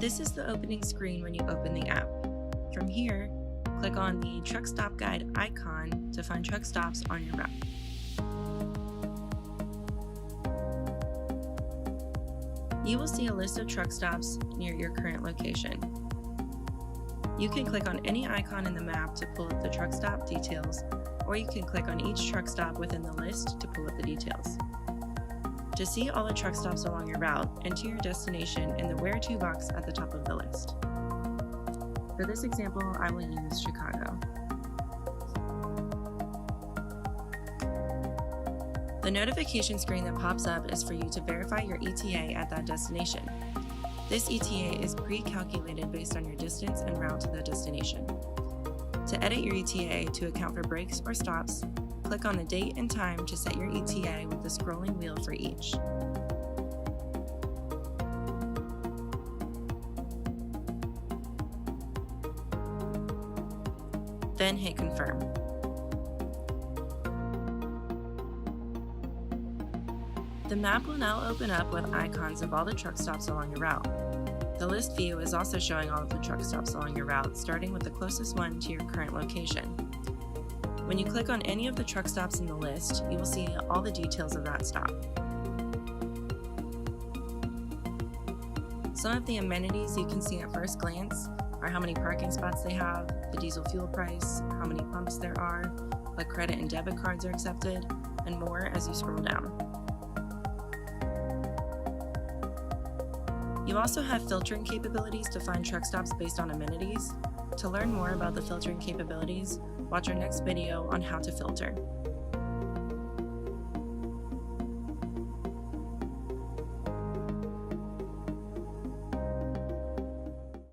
This is the opening screen when you open the app. From here, click on the Truck Stop Guide icon to find truck stops on your route. You will see a list of truck stops near your current location. You can click on any icon in the map to pull up the truck stop details, or you can click on each truck stop within the list to pull up the details. To see all the truck stops along your route, enter your destination in the Where To box at the top of the list. For this example, I will use Chicago. The notification screen that pops up is for you to verify your ETA at that destination. This ETA is pre-calculated based on your distance and route to the destination. To edit your ETA to account for breaks or stops, click on the date and time to set your ETA with the scrolling wheel for each. Then hit confirm. The map will now open up with icons of all the truck stops along your route. The list view is also showing all of the truck stops along your route, starting with the closest one to your current location. When you click on any of the truck stops in the list, you will see all the details of that stop. Some of the amenities you can see at first glance are how many parking spots they have, the diesel fuel price, how many pumps there are, what credit and debit cards are accepted, and more as you scroll down. You also have filtering capabilities to find truck stops based on amenities. To learn more about the filtering capabilities, watch our next video on how to filter.